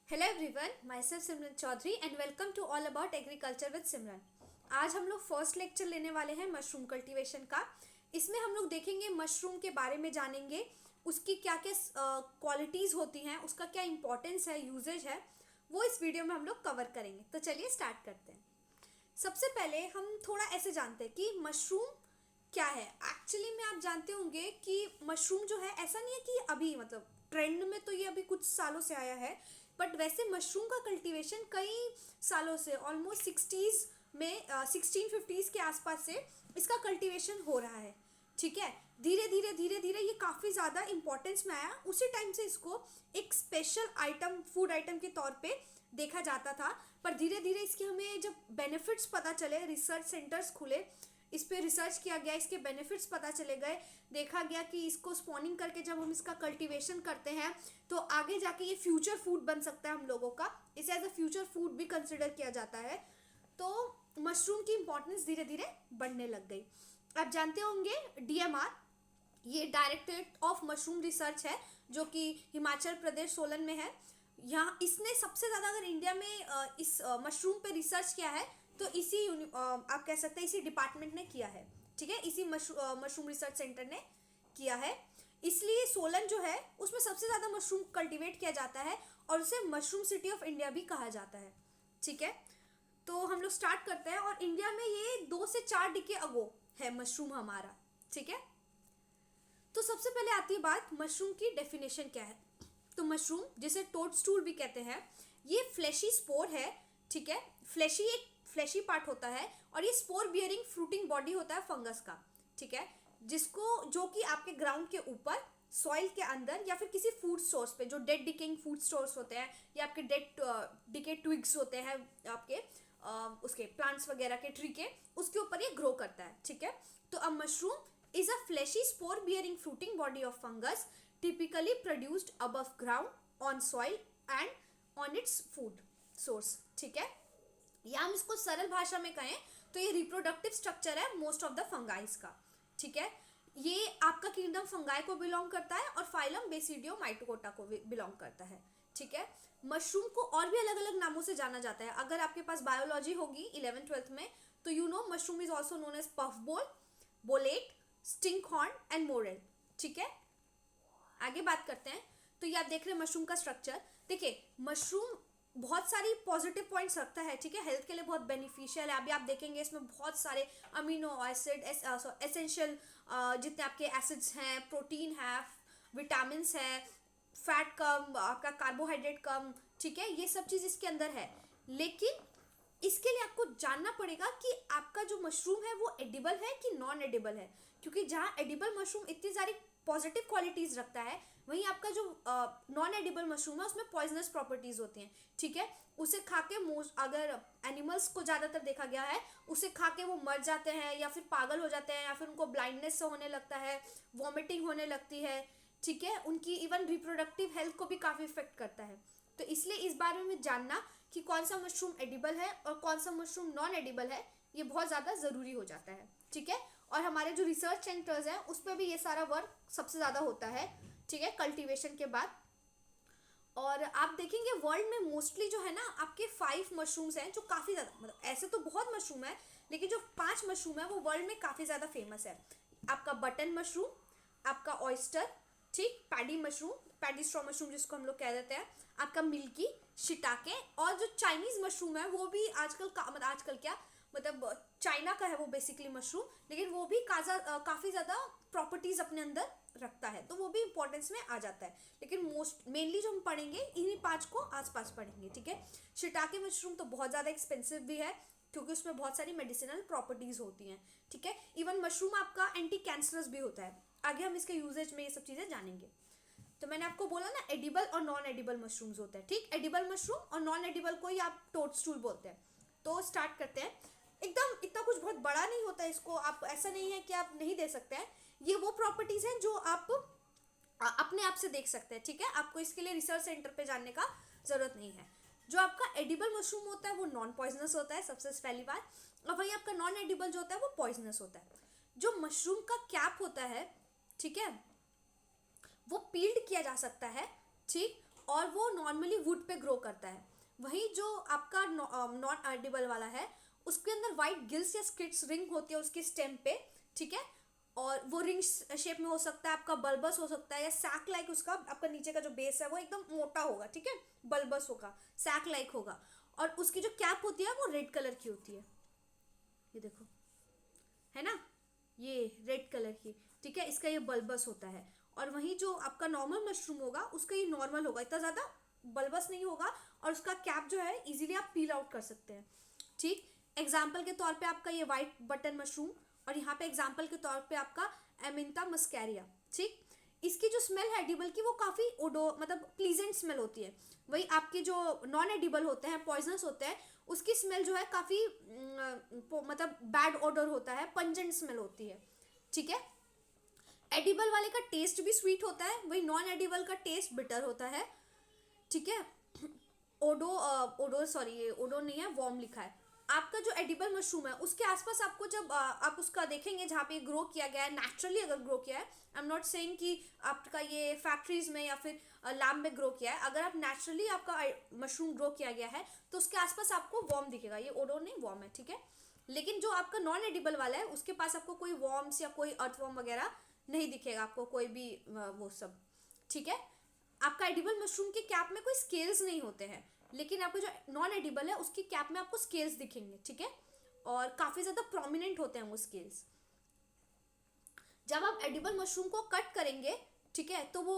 Hello everyone, myself Simran Chaudhary and welcome to all about agriculture with Simran. आज हम लोग first lecture लेने वाले हैं मशरूम कल्टीवेशन का। इसमें हम लोग देखेंगे मशरूम के बारे में, जानेंगे उसकी क्या क्या क्वालिटीज़ होती हैं, उसका क्या इंपॉर्टेंस है, यूजेज है, वो इस वीडियो में हम लोग कवर करेंगे। तो चलिए स्टार्ट करते हैं। सबसे पहले हम थोड़ा ऐसे जानते हैं कि मशरूम क्या है। एक्चुअली में आप जानते होंगे कि मशरूम जो है, ऐसा नहीं है कि अभी मतलब ट्रेंड में तो ये अभी कुछ सालों से आया है, बट वैसे मशरूम का कल्टीवेशन कई सालों से, ऑलमोस्ट 60s में 1650s के आसपास से इसका कल्टीवेशन हो रहा है। ठीक है, धीरे धीरे ये काफ़ी ज़्यादा इंपॉर्टेंस में आया। उसी टाइम से इसको एक स्पेशल आइटम, फूड आइटम के तौर पे देखा जाता था। पर धीरे धीरे इसके हमें जब बेनिफिट्स पता चले, रिसर्च सेंटर्स खुले, इस पे रिसर्च किया गया, इसके बेनिफिट्स पता चले गए, देखा गया कि इसको स्पॉनिंग करके जब हम इसका कल्टीवेशन करते हैं तो आगे जाके ये फ्यूचर फूड बन सकता है हम लोगों का। इसे एज अ फ्यूचर फूड भी कंसिडर किया जाता है। तो मशरूम की इंपॉर्टेंस धीरे धीरे बढ़ने लग गई। आप जानते होंगे DMR, ये डायरेक्टरेट ऑफ मशरूम रिसर्च है, जो कि हिमाचल प्रदेश सोलन में है। यहाँ इसने सबसे ज़्यादा, अगर इंडिया में इस मशरूम पे रिसर्च किया है तो इसी आप कह सकते हैं इसी डिपार्टमेंट ने किया है। ठीक है, इसी मशरूम रिसर्च सेंटर ने किया है। इसलिए सोलन जो है उसमें सबसे ज़्यादा मशरूम कल्टीवेट किया जाता है और उसे मशरूम सिटी ऑफ इंडिया भी कहा जाता है। ठीक है, तो हम लोग स्टार्ट करते हैं। और इंडिया में ये 2 से 4 डिके अगो है मशरूम हमारा। ठीक है, तो सबसे पहले आती है बात मशरूम की डेफिनेशन क्या है। तो मशरूम, जिसे टोडस्टूल भी कहते हैं, ये फ्लैशी स्पोर है। ठीक है, फ्लैशी एक फ्लैशी पार्ट होता है और ये स्पोर बियरिंग फ्रूटिंग बॉडी होता है फंगस का। ठीक है, जो कि आपके ग्राउंड के ऊपर, सॉइल के अंदर, या फिर किसी फूड सोर्स पे, जो डेड डिकेइंग फूड सोर्स होते हैं या आपके डेड डिके ट्विग्स होते हैं आपके उसके प्लांट्स वगैरह के, ट्री के, उसके ऊपर ये ग्रो करता है। ठीक है, तो अब mushroom is a fleshy spore bearing fruiting body of fungus typically produced above ground on soil and on its food source। ठीक है, या हम इसको सरल भाषा में कहें तो ये रिप्रोडक्टिव स्ट्रक्चर है मोस्ट ऑफ द फंगाइज का। ठीक है, ये आपका किंगडम फंगाई को बिलोंग करता है और फाइलम बेसिडियो माइटोकोटा को बिलोंग करता है। ठीक है, मशरूम को और भी अलग अलग नामों से जाना जाता है। अगर आपके पास बायोलॉजी होगी 11th-12th में, तो you know mushroom is also known as puffball, bolete, stinkhorn and morel. ठीक है, आगे बात करते हैं। तो ये आप देख रहे हैं मशरूम का स्ट्रक्चर। देखिए, मशरूम बहुत सारी पॉजिटिव पॉइंट्स रखता है। ठीक है, हेल्थ के लिए बहुत बेनिफिशियल है। अभी आप देखेंगे इसमें बहुत सारे अमीनो एसिड, एसेंशियल जितने आपके एसिड्स हैं, प्रोटीन है, विटामिन है, फैट कम, आपका कार्बोहाइड्रेट कम। ठीक है, ये सब चीज़ इसके अंदर है। लेकिन इसके लिए आपको जानना पड़ेगा कि आपका जो मशरूम है वो एडिबल है कि नॉन एडिबल है। क्योंकि जहाँ एडिबल मशरूम इतनी सारी पॉजिटिव क्वालिटीज रखता है, वहीं आपका जो नॉन एडिबल मशरूम है उसमें पॉइजनस प्रॉपर्टीज होती हैं। ठीक है, उसे खा के अगर एनिमल्स को ज़्यादातर देखा गया है, उसे खा के वो मर जाते हैं या फिर पागल हो जाते हैं या फिर उनको ब्लाइंडनेस होने लगता है, वॉमिटिंग होने लगती है। ठीक है, उनकी इवन रिप्रोडक्टिव हेल्थ को भी काफ़ी इफेक्ट करता है। तो इसलिए इस बारे में जानना कि कौन सा मशरूम एडिबल है और कौन सा मशरूम नॉन एडिबल है, ये बहुत ज़्यादा ज़रूरी हो जाता है। ठीक है, और हमारे जो रिसर्च सेंटर्स हैं उस पर भी ये सारा वर्क सबसे ज़्यादा होता है। ठीक है, कल्टीवेशन के बाद। और आप देखेंगे वर्ल्ड में मोस्टली जो है ना, आपके 5 मशरूम्स हैं जो काफ़ी ज़्यादा, मतलब ऐसे तो बहुत मशरूम है, लेकिन जो 5 मशरूम है वो वर्ल्ड में काफ़ी ज़्यादा फेमस है। आपका बटन मशरूम, आपका ऑयस्टर, ठीक, paddy mushroom, paddy straw mushroom जिसको हम लोग कह देते हैं, आपका मिल्की, शिटाके, और जो चाइनीज़ मशरूम है वो भी आजकल क्या मतलब चाइना का है वो बेसिकली मशरूम, लेकिन वो भी काफ़ी ज़्यादा प्रॉपर्टीज़ अपने अंदर रखता है, तो वो भी इंपॉर्टेंस में आ जाता है। लेकिन मेनली जो हम पढ़ेंगे इन्हीं 5 को आसपास पढ़ेंगे। ठीक है, शिटाके मशरूम तो बहुत ज़्यादा एक्सपेंसिव भी है क्योंकि उसमें बहुत सारी मेडिसिनल प्रॉपर्टीज़ होती हैं। ठीक है, इवन मशरूम आपका एंटी कैंसरस भी होता है। आगे हम इसके यूजेज में ये सब चीज़ें जानेंगे। तो मैंने आपको बोला ना, एडिबल और नॉन एडिबल मशरूम्स होते हैं। ठीक, एडिबल मशरूम और नॉन एडिबल को ही आप टोडस्टूल बोलते हैं। तो स्टार्ट करते हैं। एकदम इतना कुछ बहुत बड़ा नहीं होता है, इसको आप ऐसा नहीं है कि आप नहीं दे सकते हैं। ये वो प्रॉपर्टीज़ हैं जो आप अपने आप से देख सकते हैं। ठीक है, आपको इसके लिए रिसर्च सेंटर पे जाने का ज़रूरत नहीं है। जो आपका एडिबल मशरूम होता है वो नॉन पॉइजनस होता है, सबसे पहली बात। और वही आपका नॉन एडिबल जो होता है वो पॉइजनस होता है। जो मशरूम का कैप होता है, ठीक है, वो पील्ड किया जा सकता है। ठीक, और वो नॉर्मली वुड पे ग्रो करता है। वहीं जो आपका नॉन एडिबल वाला है उसके अंदर वाइट गिल्स या स्किट्स रिंग होती है उसके स्टेम पे, ठीक है। और वो रिंग शेप में हो सकता है, आपका बल्बस हो सकता है, या सैक लाइक उसका आपका नीचे का जो बेस है वो एकदम मोटा होगा, ठीक है, बल्बस होगा, सैक लाइक होगा। और उसकी जो कैप होती है वो रेड कलर की होती है, ये देखो, है ना, ये रेड कलर की, ठीक है, इसका ये बल्बस होता है। और वहीं जो आपका नॉर्मल मशरूम होगा उसका ये नॉर्मल होगा, इतना ज़्यादा बल्बस नहीं होगा, और उसका कैप जो है इजीली आप पील आउट कर सकते हैं, ठीक। एग्जाम्पल के तौर पे आपका ये वाइट बटन मशरूम, और यहाँ पे एग्जाम्पल के तौर पे आपका एमिंथा मस्कैरिया, ठीक। इसकी जो स्मेल है एडिबल की वो काफ़ी ओडो मतलब प्लीजेंट स्मेल होती है। वही आपके जो नॉन एडिबल होते हैं, पॉइजनस होते हैं, उसकी स्मेल जो है काफ़ी मतलब बैड ऑडर होता है, पंजेंट स्मेल होती है, ठीक है। एडिबल वाले का टेस्ट भी स्वीट होता है, वही नॉन एडिबल का टेस्ट बिटर होता है, ठीक है। ओडो सॉरी, ये ओडो नहीं है, वॉर्म लिखा है। आपका जो एडिबल मशरूम है उसके आसपास आपको जब आप उसका देखेंगे जहाँ पे ग्रो किया गया है, नेचुरली अगर ग्रो किया है, आई एम नॉट सेइंग कि आपका ये फैक्ट्रीज में या फिर लैब में ग्रो किया है, अगर आप नेचुरली आपका मशरूम ग्रो किया गया है तो उसके आसपास आपको वॉर्म दिखेगा, ये ओडो नहीं वॉर्म है, ठीक है। लेकिन जो आपका नॉन एडिबल वाला है उसके पास आपको कोई वॉर्म्स या कोई अर्थवॉर्म वगैरह नहीं दिखेगा, आपको कोई भी वो सब, ठीक है। आपका एडिबल मशरूम के कैप में कोई स्केल्स नहीं होते हैं, लेकिन आपको जो नॉन एडिबल है उसकी कैप में आपको स्केल्स दिखेंगे, ठीक है, और काफ़ी ज़्यादा प्रोमिनेंट होते हैं वो स्केल्स। जब आप एडिबल मशरूम को कट करेंगे, ठीक है, तो वो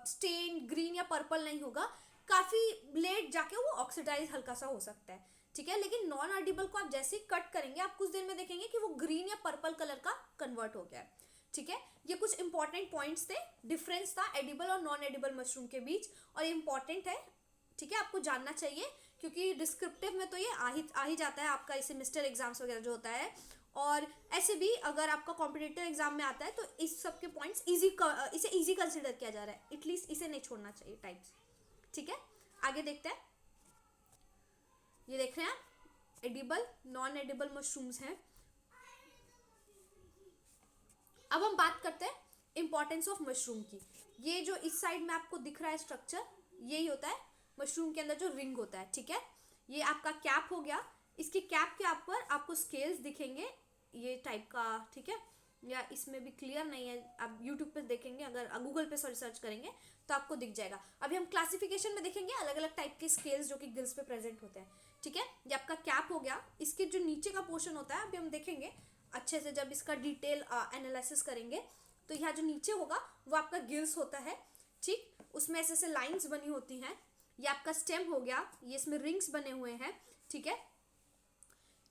स्टेन ग्रीन या पर्पल नहीं होगा, काफ़ी लेट जाके वो ऑक्सीडाइज हल्का सा हो सकता है, ठीक है। लेकिन नॉन एडिबल को आप जैसे ही कट करेंगे आप कुछ देर में देखेंगे कि वो ग्रीन या पर्पल कलर का कन्वर्ट हो गया है, ठीक है। ये कुछ इंपॉर्टेंट पॉइंट्स थे, डिफरेंस था एडिबल और नॉन एडिबल मशरूम के बीच, और ये इंपॉर्टेंट है, ठीक है, आपको जानना चाहिए, क्योंकि डिस्क्रिप्टिव में तो ये आ ही जाता है आपका, इसे सेमेस्टर एग्जाम्स वगैरह जो होता है, और ऐसे भी अगर आपका कॉम्पिटिटिव एग्जाम में आता है तो इस सब के पॉइंट्स इसे इजी कंसिडर किया जा रहा है, एटलीस्ट इसे नहीं छोड़ना चाहिए टाइप्स, ठीक है। आगे देखते हैं, ये देख रहे हैं आप, एडिबल नॉन एडिबल मशरूम्स हैं। अब हम बात करते हैं इंपॉर्टेंस ऑफ मशरूम की। ये जो इस साइड में आपको दिख रहा है स्ट्रक्चर, यही होता है मशरूम के अंदर जो रिंग होता है, ठीक है। ये आपका कैप हो गया, इसकी कैप के ऊपर आपको स्केल्स दिखेंगे ये टाइप का, ठीक है, या इसमें भी क्लियर नहीं है, आप यूट्यूब पे देखेंगे, अगर गूगल पे सर्च करेंगे तो आपको दिख जाएगा। अभी हम क्लासिफिकेशन में देखेंगे अलग अलग टाइप के स्केल्स जो कि गिल्स पे प्रेजेंट होते हैं, ठीक है। ये आपका कैप हो गया, इसके जो नीचे का पोर्शन होता है अभी हम देखेंगे अच्छे से, जब इसका डिटेल एनालिसिस करेंगे तो यहाँ जो नीचे होगा वो आपका गिल्स होता है, ठीक, उसमें ऐसे ऐसे लाइन्स बनी होती हैं। ये आपका स्टेम हो गया, ये इसमें रिंग्स बने हुए हैं, ठीक है।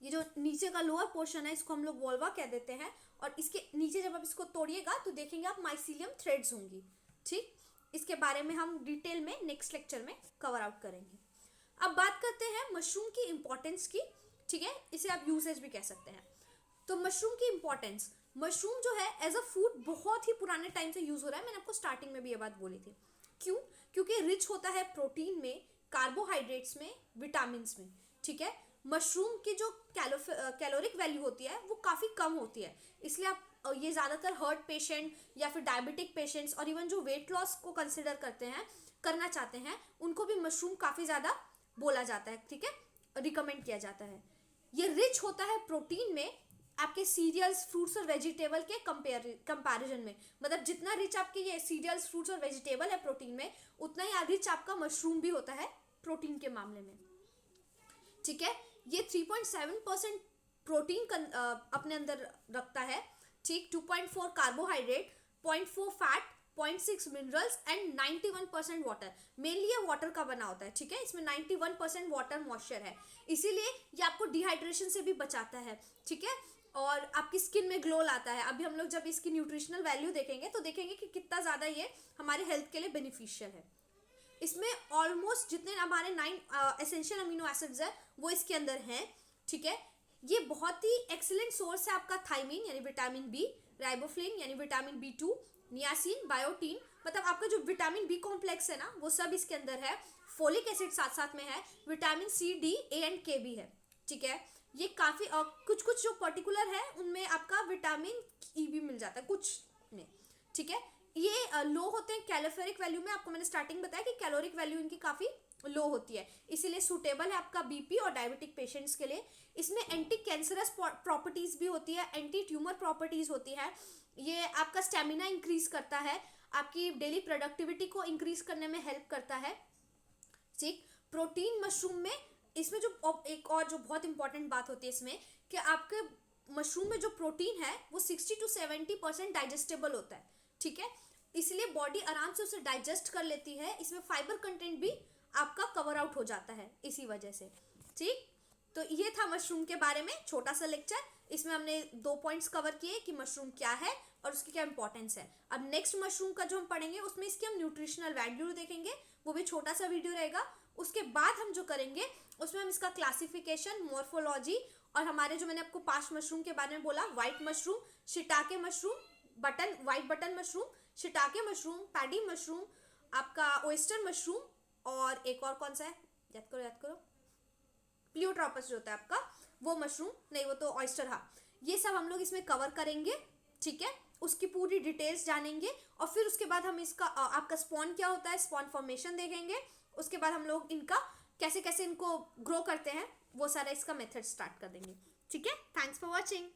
ये जो नीचे का लोअर पोर्शन है इसको हम लोग वोल्वा कह देते हैं, और इसके नीचे जब आप इसको तोड़िएगा तो देखेंगे आप माइसीलियम थ्रेड्स होंगी, ठीक। इसके बारे में हम डिटेल में नेक्स्ट लेक्चर में कवर आउट करेंगे। अब बात करते हैं मशरूम की इंपॉर्टेंस की, ठीक है, इसे आप यूसेज भी कह सकते हैं। तो मशरूम की इंपॉर्टेंस, मशरूम जो है एज अ फूड बहुत ही पुराने टाइम से यूज हो रहा है, मैंने आपको स्टार्टिंग में भी ये बात बोली थी। क्यों? क्योंकि रिच होता है प्रोटीन में, कार्बोहाइड्रेट्स में, विटामिन में, ठीक है। मशरूम की जो कैलोरिक वैल्यू होती है वो काफ़ी कम होती है, इसलिए आप ये ज़्यादातर हार्ट पेशेंट या फिर डायबिटिक पेशेंट्स और इवन जो वेट लॉस को कंसिडर करना चाहते हैं उनको भी मशरूम काफ़ी ज़्यादा बोला जाता है, ठीक है, रिकमेंड किया जाता है। ये रिच होता है प्रोटीन में आपके सीरियल्स, फ्रूट्स और वेजिटेबल के कंपैरिजन में, मतलब जितना रिच आपके ये सीरियल्स, फ्रूट्स और वेजिटेबल है प्रोटीन में, उतना ही रिच आपका मशरूम भी होता है प्रोटीन के मामले में, ठीक है। ये 3.7% प्रोटीन अपने अंदर रखता है, ठीक, 2.4 carbohydrate, 0.4 fat, 0.6 minerals and 91% water, mainly ये वाटर का बना होता है, ठीक है। इसमें 91% वाटर मॉइस्चर है, इसीलिए ये आपको डिहाइड्रेशन से भी बचाता है, ठीक है, और आपकी स्किन में ग्लो लाता है। अभी हम लोग जब इसकी न्यूट्रिशनल वैल्यू देखेंगे तो देखेंगे कि कितना ज़्यादा ये हमारे हेल्थ के लिए बेनिफिशियल है। इसमें ऑलमोस्ट जितने हमारे 9 एसेंशियल अमीनो एसिड्स है वो इसके अंदर हैं, ठीक है। ये बहुत ही एक्सीलेंट सोर्स है आपका थायमीन यानी विटामिन बी, राइबोफ्लेविन यानी विटामिन B2, नियासिन, बायोटीन, मतलब आपका जो विटामिन बी कॉम्प्लेक्स है ना वो सब इसके अंदर है, फोलिक एसिड साथ साथ में है, vitamin C, D, A and K भी है, ठीक है। ये काफ़ी कुछ कुछ जो पर्टिकुलर है उनमें आपका विटामिन E भी मिल जाता है कुछ में, ठीक है। ये लो होते हैं कैलोरीफेरिक वैल्यू में। आपको मैंने स्टार्टिंग बताया कि कैलोरिक वैल्यू इनकी काफ़ी लो होती है, इसीलिए सूटेबल है आपका बीपी और डायबिटिक पेशेंट्स के लिए। इसमें एंटी कैंसरस प्रॉपर्टीज भी होती है, एंटी ट्यूमर प्रॉपर्टीज होती है। ये आपका स्टेमिना इंक्रीज करता है, आपकी डेली प्रोडक्टिविटी को इंक्रीज करने में हेल्प करता है। ठीक, प्रोटीन मशरूम में, इसमें जो एक और जो बहुत इंपॉर्टेंट बात होती है इसमें, कि आपके मशरूम में जो प्रोटीन है वो 60 to 70% डाइजेस्टेबल होता है। ठीक है, इसलिए बॉडी आराम से उसे डाइजेस्ट कर लेती है। इसमें फाइबर कंटेंट भी आपका कवर आउट हो जाता है इसी वजह से। ठीक, तो ये था मशरूम के बारे में छोटा सा लेक्चर। इसमें हमने 2 पॉइंट्स कवर किए कि मशरूम क्या है और उसकी क्या इंपॉर्टेंस है। अब नेक्स्ट मशरूम का जो हम पढ़ेंगे उसमें इसकी हम न्यूट्रिशनल वैल्यू देखेंगे, वो भी छोटा सा वीडियो रहेगा। उसके बाद हम जो करेंगे उसमें हम इसका क्लासिफिकेशन, मॉर्फोलॉजी, और हमारे जो मैंने आपको 5 मशरूम के बारे में बोला, white mushroom, shiitake mushroom, white button mushroom, shiitake mushroom, paddy mushroom, आपका ओयस्टर मशरूम, और एक और कौन सा है, याद करो, प्लियोट्रोपस जो होता है आपका वो मशरूम, नहीं वो तो ऑयस्टर। हाँ, ये सब हम लोग इसमें कवर करेंगे। ठीक है, उसकी पूरी डिटेल्स जानेंगे, और फिर उसके बाद हम इसका आपका स्पॉन क्या होता है, स्पॉन फॉर्मेशन देखेंगे। उसके बाद हम लोग इनका कैसे कैसे इनको ग्रो करते हैं वो सारा इसका मेथड स्टार्ट कर देंगे। ठीक है, थैंक्स फॉर वॉचिंग।